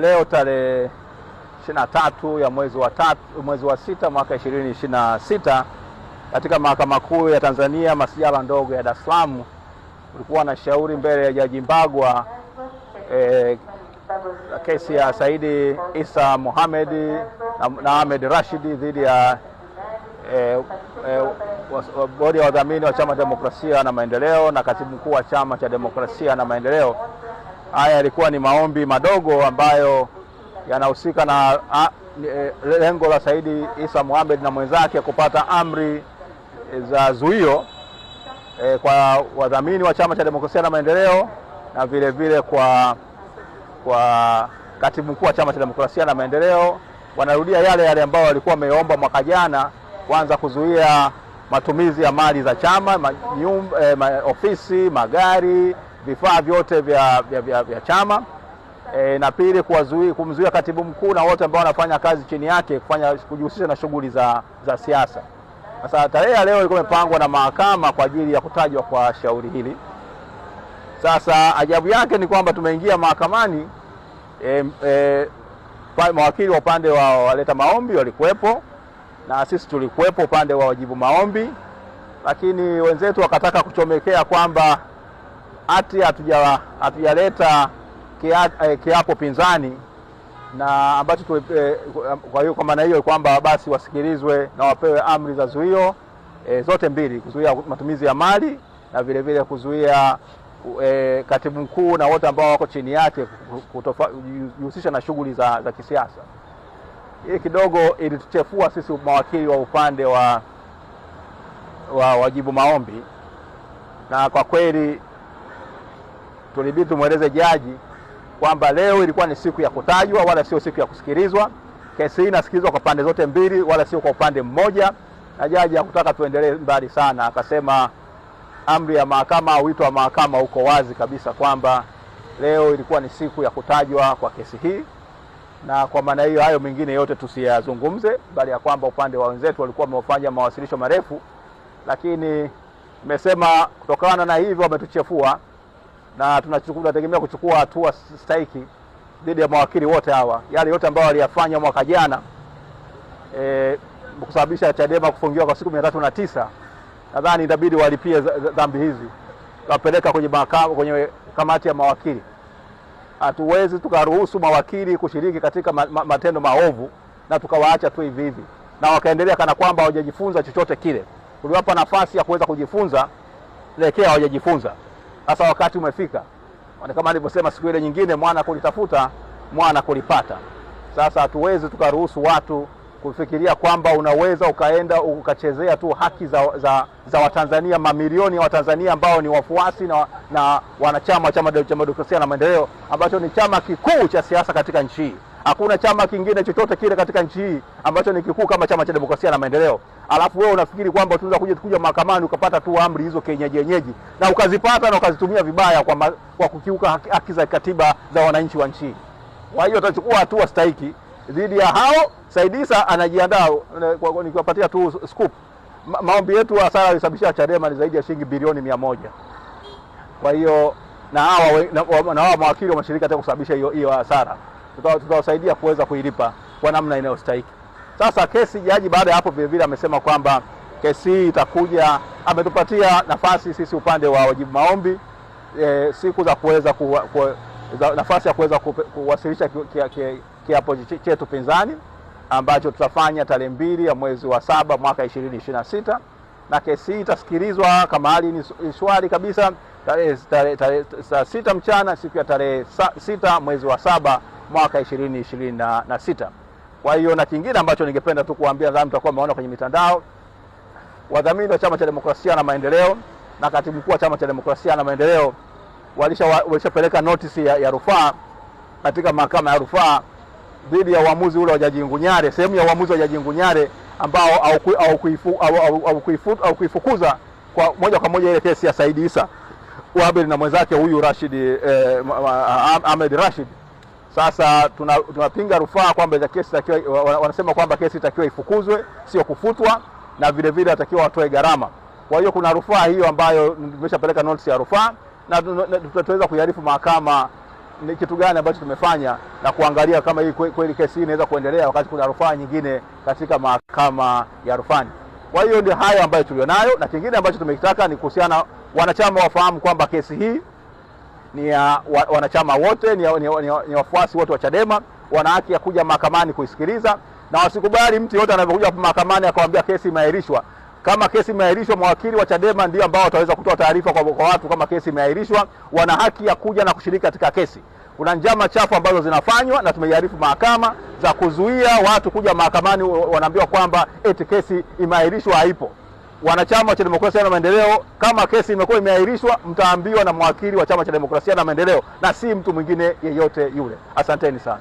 Leo tarehe 23 ya mwezi wa sita mwaka 2026 katika Mahakama Kuu ya Tanzania masijala ndogo ya Dar es Salaam kulikuwa na shauri mbele ya Jaji Mbagwa kesi ya Saidi Isa Mohamed na Ahmed Rashid dhidi ya bodi ya wadhamini wa Chama cha Demokrasia na Maendeleo na katibu mkuu wa Chama cha Demokrasia na Maendeleo. Haya yalikuwa ni maombi madogo ambayo yanahusika na lengo la Saidi Isa Mohamed na mwenzake kupata amri za zuio kwa wadhamini wa Chama cha Demokrasia na Maendeleo na vile vile kwa katibu mkuu wa Chama cha Demokrasia na Maendeleo. Wanarudia yale ambao walikuwa wameomba mwaka jana, kwanza kuzuia matumizi ya mali za chama, ofisi, magari, vifaa vyote vya chama, na pili kumzuia katibu mkuu na wote ambao wanafanya kazi chini yake kujihusisha na shughuli za siasa. Sasa tarehe ya leo ilikuwa imepangwa na mahakama kwa ajili ya kutajwa kwa shauri hili. Sasa ajabu yake ni kwamba tumeingia mahakamani, mawakili wa upande wa waleta maombi walikuwepo na sisi tulikuwepo upande wa wajibu maombi, lakini wenzetu wakataka kuchomekea kwamba ati hatujaleta kiapo pinzani, na ambacho kwa hiyo kwa maana hiyo kwamba basi wasikilizwe na wapewe amri za zuio zote mbili, kuzuia matumizi ya mali na vile vile kuzuia katibu mkuu na wote ambao wako chini yake kujihusisha na shughuli za kisiasa. Hii kidogo ilituchefua sisi mawakili wa upande wa wajibu maombi, na kwa kweli tulibidi tumweleze jaji kwamba leo ilikuwa ni siku ya kutajwa wala sio siku ya kusikilizwa. Kesi hii inasikilizwa kwa pande zote mbili wala sio kwa upande mmoja, na jaji hakutaka tuendelee mbali sana. Akasema amri ya mahakama au wito wa mahakama uko wazi kabisa kwamba leo ilikuwa ni siku ya kutajwa kwa kesi hii, na kwa maana hiyo hayo mengine yote tusiyazungumze, bali ya kwamba upande wa wenzetu walikuwa wamefanya mawasilisho marefu, lakini nimesema kutokana na hivyo wametuchefua na tunategemea kuchukua hatua stahiki dhidi ya mawakili wote hawa. Yale yote ambayo waliyafanya mwaka jana kusababisha Chadema kufungiwa kwa siku 309, nadhani itabidi walipie dhambi hizi, wapeleka kwenye kamati ya mawakili. Hatuwezi tukaruhusu mawakili kushiriki katika matendo maovu na tukawaacha tu hivi hivi na wakaendelea kana kwamba hawajajifunza chochote kile. Tuliwapa nafasi ya kuweza kujifunza, lekea hawajajifunza. Sasa wakati umefika, kama nilivyosema siku ile nyingine, mwana kulitafuta mwana kulipata. Sasa hatuwezi tukaruhusu watu kufikiria kwamba unaweza ukaenda ukachezea tu haki za Watanzania, mamilioni ya Watanzania ambao ni wafuasi na wanachama wa Chama cha Demokrasia na Maendeleo, ambacho ni chama kikuu cha siasa katika nchi hii. Hakuna chama kingine chochote kile katika nchi hii ambacho ni kikuu kama Chama cha Demokrasia na Maendeleo. Alafu wewe unafikiri kwamba tunaweza kuja mahakamani ukapata tu amri hizo yenyeji na ukazipata na ukazitumia vibaya kwa kukiuka haki za katiba za wananchi wa nchi hii. Kwa hiyo tutachukua hatua stahiki dhidi ya hao. Saidi Isa anajiandaa, nikiwapatia tu scoop, maombi yetu hasara ilisababisha Chadema ni zaidi ya shilingi bilioni 100. Kwa hiyo na hao mawakili wameshiriki katika kusababisha hiyo hasara, tutawasaidia kuweza kuilipa kwa namna inayostahili. Sasa kesi, jaji baada ya hapo vile vile amesema kwamba kesi hii itakuja, ametupatia nafasi sisi upande wa wajibu maombi siku za kuweza nafasi ya kuweza kuwasilisha kiapo chetu pinzani ambacho tutafanya tarehe 2 ya mwezi wa 7 mwaka 2026, na kesi hii itasikilizwa kama hali ni shwari kabisa saa 6 mchana siku ya tarehe 6 mwezi wa 7 mwaka 2026. Kwa hiyo na kingine ambacho ningependa tu kuambia, nadhani mtakuwa mmeona kwenye mitandao, wadhamini wa Chama cha Demokrasia na Maendeleo na katibu mkuu wa Chama cha Demokrasia na Maendeleo walishapeleka notice ya rufaa katika mahakama ya rufaa dhidi ya uamuzi ule wa Jaji Ngunyare, sehemu ya uamuzi wa Jaji Ngunyare ambao au kuifukuza kwa moja ile kesi ya Saidi Isa Mohamed na mwenzake huyu Ahmed Rashid. Sasa tunapinga rufaa kwamba kesi wanasema kwamba kesi itakiwa ifukuzwe, sio kufutwa, na vile vile atakiwa watoe gharama. Kwa hiyo kuna rufaa hiyo ambayo tumeshapeleka notice ya rufaa, na tutaweza kuiarifu mahakama ni kitu gani ambacho tumefanya na kuangalia kama hii kweli kesi hii inaweza kuendelea wakati kuna rufaa nyingine katika mahakama ya rufani. Kwa hiyo ndio hayo ambayo tulionayo, na kingine ambacho tumekitaka ni kuhusiana wanachama wafahamu kwamba kesi hii ni ya wanachama wote, ni wafuasi wote wa Chadema, wana haki ya kuja mahakamani kuisikiliza, na wasikubali mtu yote anapokuja mahakamani akamwambia kesi imeahirishwa. Kama kesi imeahirishwa, mawakili wa Chadema ndio ambao wataweza kutoa taarifa kwa watu kama kesi imeahirishwa. Wana haki ya kuja na kushiriki katika kesi. Kuna njama chafu ambazo zinafanywa na tumeiarifu mahakama za kuzuia watu kuja mahakamani, wanaambiwa kwamba eti kesi imeahirishwa. Haipo. Wanachama cha Demokrasia na Maendeleo, kama kesi imekuwa imeahirishwa, mtaambiwa na mwakili wa Chama cha Demokrasia na Maendeleo na si mtu mwingine yeyote yule. Asanteni sana.